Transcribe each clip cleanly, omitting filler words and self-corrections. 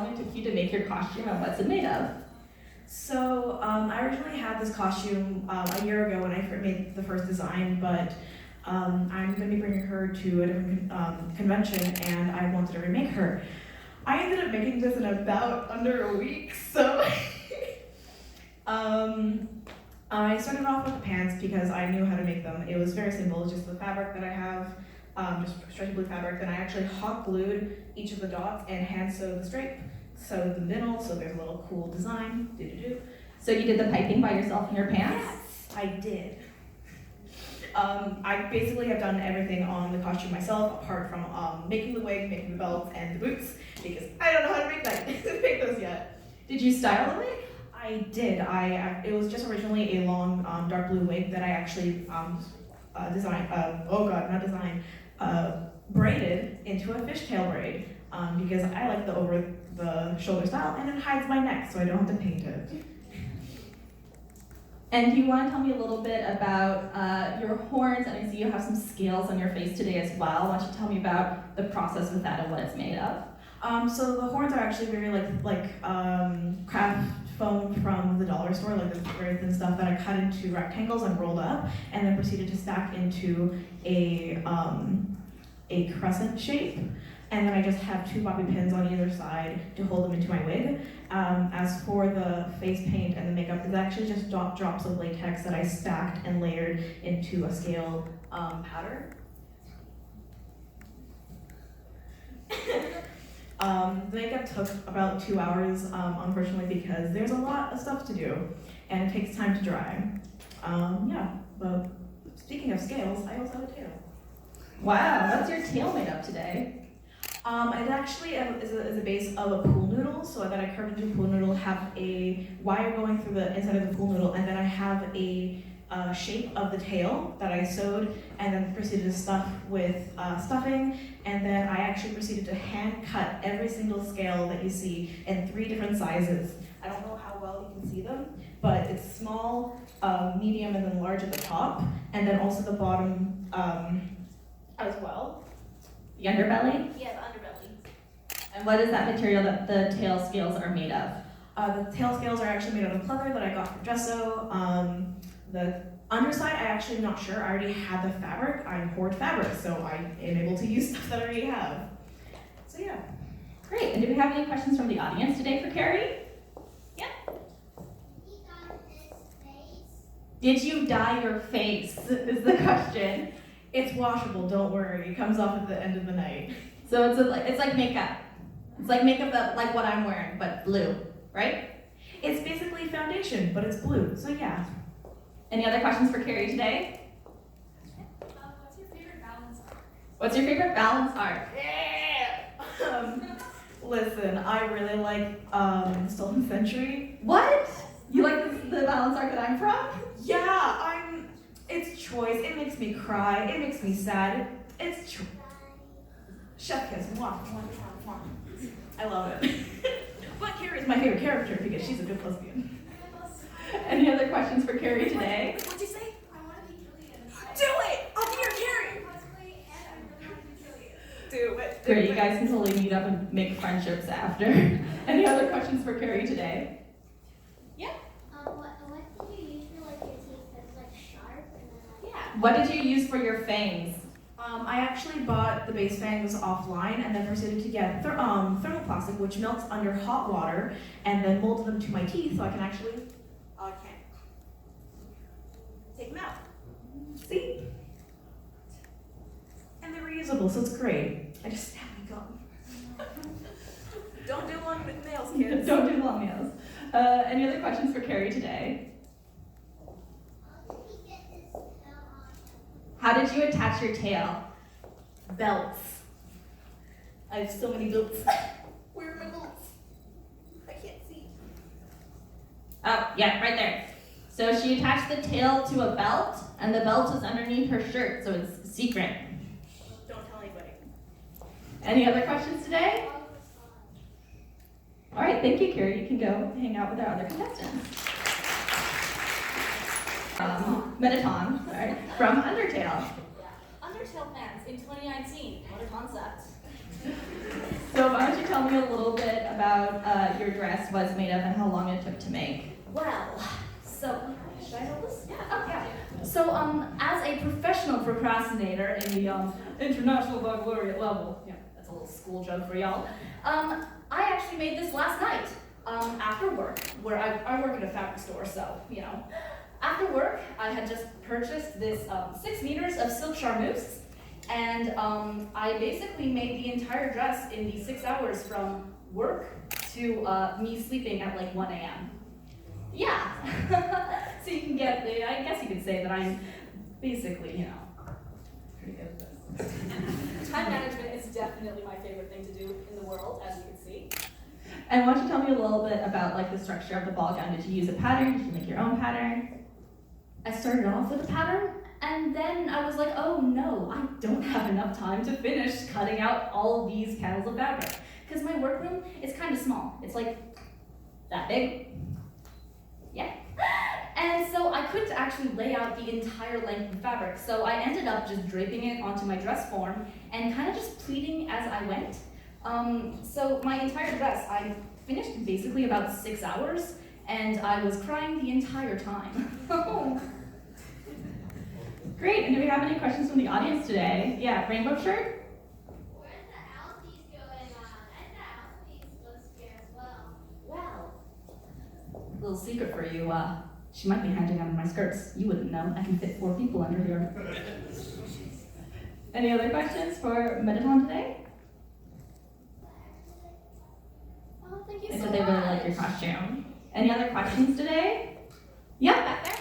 long it took you to make your costume and what's it made of? So I originally had this costume a year ago when I made the first design, but I'm going to be bringing her to a different convention, and I wanted to remake her. I ended up making this in about under a week, so I started off with the pants because I knew how to make them. It was very simple, just the fabric that I have, just stretchy blue fabric. Then I actually hot glued each of the dots and hand sewed the stripe, sewed the middle, so there's a little cool design. So you did the piping by yourself in your pants? Yes, I did. I basically have done everything on the costume myself, apart from making the wig, making the belts, and the boots, because I don't know how to make those yet. Did you style the wig? I did. It was just originally a long dark blue wig that I actually braided into a fishtail braid because I like the over the shoulder style, and it hides my neck, so I don't have to paint it. And do you want to tell me a little bit about your horns? And I see you have some scales on your face today as well. Why don't you tell me about the process with that and what it's made of? So the horns are actually very like craft foam from the dollar store, like this very thin stuff that I cut into rectangles and rolled up, and then proceeded to stack into a crescent shape. And then I just have 2 bobby pins on either side to hold them into my wig. As for the face paint and the makeup, it's actually just drops of latex that I stacked and layered into a scale pattern. The makeup took about 2 hours, unfortunately, because there's a lot of stuff to do, and it takes time to dry. But speaking of scales, I also have a tail. Wow, what's your tail made of today? It actually is a base of a pool noodle, so that I curved into a pool noodle, have a wire going through the inside of the pool noodle, and then I have a shape of the tail that I sewed, and then proceeded to stuff with stuffing, and then I actually proceeded to hand cut every single scale that you see in 3 different sizes. I don't know how well you can see them, but it's small, medium, and then large at the top, and then also the bottom as well. The underbelly? Yeah, the underbelly. And what is that material that the tail scales are made of? The tail scales are actually made out of pleather that I got from Gesso. The underside, I actually am not sure. I already had the fabric. I hoard fabric, so I am able to use stuff that I already have. So yeah. Great. And do we have any questions from the audience today for Carrie? Yeah. Did you dye your face? Is the question. It's washable, don't worry. It comes off at the end of the night. So it's like makeup. It's like makeup that like what I'm wearing, but blue, right? It's basically foundation, but it's blue, so yeah. Any other questions for Carrie today? What's your favorite balance art? What's your favorite balance art? Yeah! Listen, I really like Stolen Century. What? You like the balance art that I'm from? Yeah, it's choice. It makes me cry. It makes me sad. It's choice. Chef kiss. Mwah, mwah, mwah, mwah. I love it. But Carrie's my favorite character because she's a good lesbian. Any other questions for Carrie today? What'd you say? I want to be Julian. Do it! I'll be your Carrie! Cosplay, and I really want to be Julian. Do it. Great, you guys can totally meet up and make friendships after. Any other questions for Carrie today? Yeah? What did you use for like your teeth that's like sharp and then like... Yeah. What did you use for your fangs? I actually bought the base fangs offline and then proceeded to get thermoplastic, which melts under hot water, and then molded them to my teeth so I can actually take them out. See? And they're reusable, so it's great. I just stab my gum. Don't do long nails, kids. Don't do long nails. Any other questions for Carrie today? How did you attach your tail? Belts. I have so many belts. Where are my belts? I can't see. Oh, yeah, right there. So she attached the tail to a belt, and the belt is underneath her shirt, so it's secret. Don't tell anybody. Any other questions today? All right, thank you, Carrie. You can go hang out with our other contestants. Metaton, sorry, from Undertale. Undertale fans in 2019. What a concept. So So why don't you tell me a little bit about your dress, what it's made of, and how long it took to make? Well, so, should I hold this? Yeah. Oh, yeah. So, as a professional procrastinator in the international baccalaureate level, yeah, that's a little school joke for y'all. I actually made this last night after work, where I work at a fabric store, so you know. After work, I had just purchased this 6 meters of silk charmeuse, and I basically made the entire dress in the 6 hours from work to me sleeping at like 1 a.m. Yeah. So you can get, I guess you could say that I'm basically, you know, pretty good at this. Time management is definitely my favorite thing to do in the world, as you can see. And why don't you tell me a little bit about like the structure of the ball gown? Did you use a pattern? Did you make your own pattern? I started off with a pattern, and then I was like, oh no, I don't have enough time to finish cutting out all of these panels of fabric. Because my workroom is kind of small. It's like that big. Yeah. And so I couldn't actually lay out the entire length of fabric, so I ended up just draping it onto my dress form and kind of just pleating as I went. So my entire dress, I finished in basically about 6 hours, and I was crying the entire time. Great, and do we have any questions from the audience today? Yeah, rainbow shirt? Where's the Alkies going on? And the Alkies looks here as well. Well, Little secret for you, she might be hanging out of my skirts. You wouldn't know. I can fit 4 people under here. Any other questions for Mediton today? oh, thank you They so said much. they really like your costume. Any other questions today? Yeah, back there.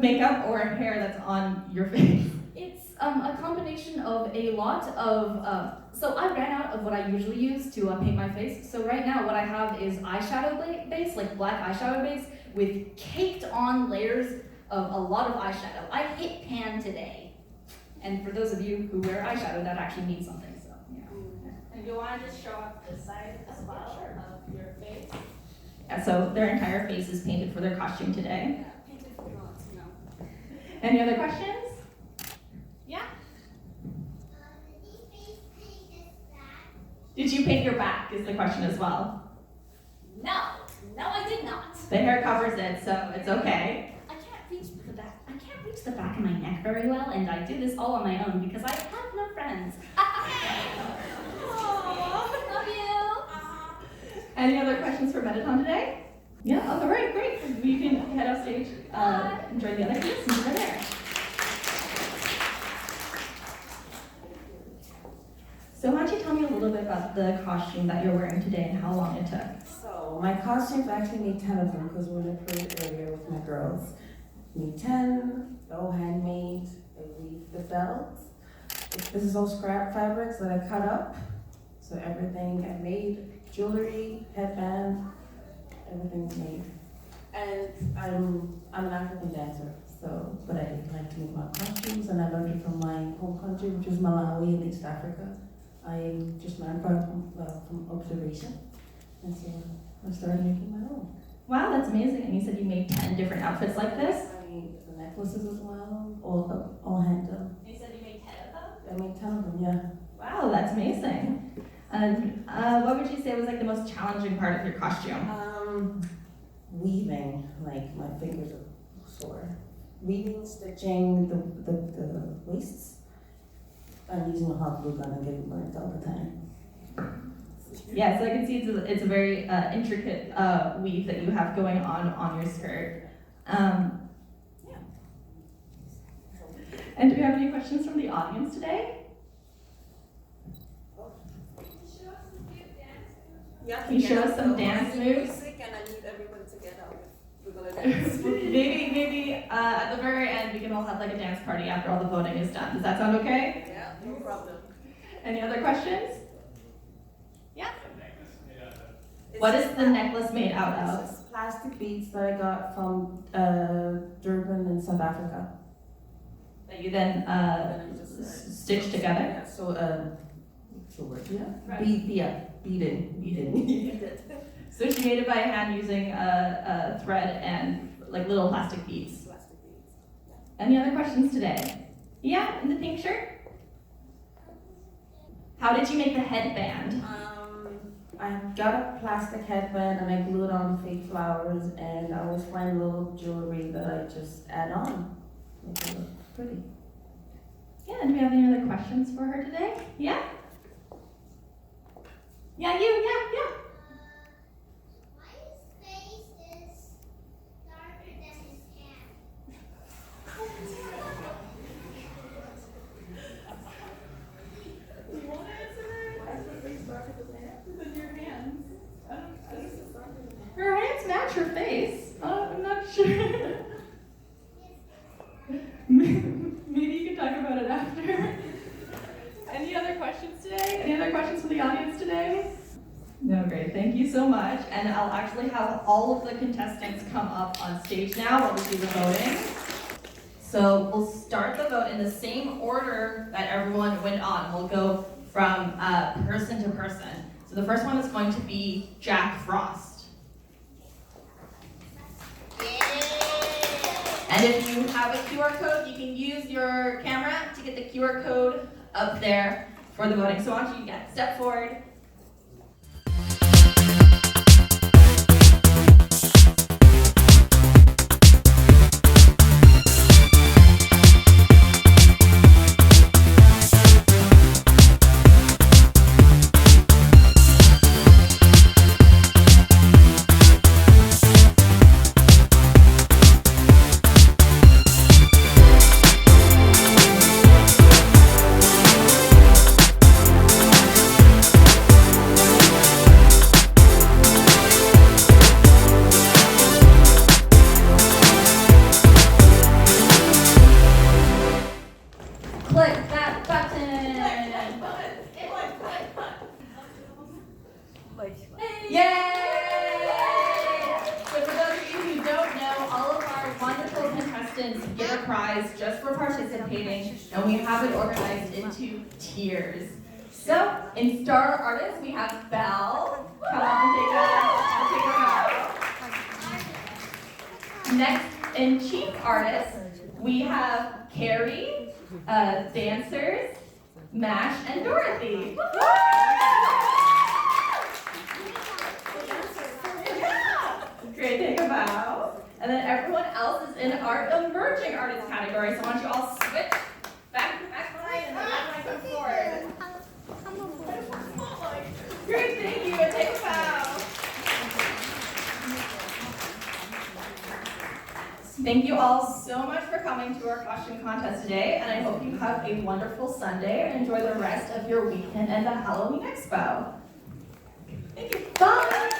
Makeup or hair that's on your face. It's a combination of a lot of, so I ran out of what I usually use to paint my face. So right now what I have is eyeshadow base, like black eyeshadow base, with caked on layers of a lot of eyeshadow. I hit pan today. And for those of you who wear eyeshadow, that actually means something, so yeah. And you want to just show off the side as well of your face? Yeah, so their entire face is painted for their costume today. Yeah, painted for dogs, you know. Any other questions? Yeah. Did he face paint his back? Did you paint your back is the question as well. No, I did not. The hair covers it, so it's okay. I can't reach the back. I can't reach the back of my neck very well, and I do this all on my own because I have no friends. Love you. Any other questions for Mediton today? Yeah, all right, great. You can head off stage, enjoy the other piece, and over there. So why don't you tell me a little bit about the costume that you're wearing today and how long it took? So my costumes, I actually made 10 of them because we're in a parade area with my girls. Made 10, they're all handmade. I weave the belt. This is all scrap fabrics that I cut up. So everything I made, jewelry, headband, everything's made. And I'm an African dancer, so, but I like to make my costumes, and I learned it from my home country, which is Malawi in East Africa. I just learned from observation, and so I started making my own. Wow, that's amazing. And you said you made 10 different outfits like this? I made the necklaces as well, all hand done. You said you made 10 of them? I made 10 of them, yeah. Wow, that's amazing. And what would you say was like the most challenging part of your costume? Weaving, like my fingers are sore. Weaving, stitching the waists. I'm using a hot glue gun and getting burnt all the time. Yeah, so I can see it's a very intricate weave that you have going on your skirt. And do we have any questions from the audience today? Yeah, Can you show us some dance moves? Music, and I need everyone to get up. We're gonna dance. maybe at the very end we can all have like a dance party after all the voting is done. Does that sound okay? Yeah, no problem. Any other questions? It's What is just the necklace made out It's of? just plastic beads that I got from Durban in South Africa. That you then And I just stitch together? Yeah, so what's the word? Yeah. Right. Beading. So she made it by hand using a thread and like little plastic beads. Plastic beads. Any other questions today? Yeah, in the pink shirt. How did you make the headband? I got a plastic headband and I glued on fake flowers, and I always find little jewelry that I just add on. Make it look pretty. Yeah, do we have any other questions for her today? Yeah? Yeah, you, yeah. Why his face is darker than his hand? You want to answer that? That's what makes darker than your hands. Her hands match her face. I'm not sure. Maybe you can talk about it after. Any other questions today? Any other questions from the audience today? No, great. Thank you so much. And I'll actually have all of the contestants come up on stage now while we do the voting. So we'll start the vote in the same order that everyone went on. We'll go from person to person. So the first one is going to be Jack Frost. And if you have a QR code, you can use your camera to get the QR code up there for the voting. So why don't you step forward. Click that button. Yay! So for those of you who don't know, all of our wonderful contestants get a prize just for participating, and we have it organized into tiers. So in star artists, we have Belle. Come on and take a bow. Next, in chief artists, we have Carrie, dancers, Mash, and Dorothy. Great, take a bow. And then everyone else is in our emerging artist category. So why don't you all switch back to the back line and then everyone come forward. Great, thank you, and take a bow. Thank you all so much for coming to our costume contest today, and I hope you have a wonderful Sunday and enjoy the rest of your weekend and the Halloween Expo. Thank you. Bye.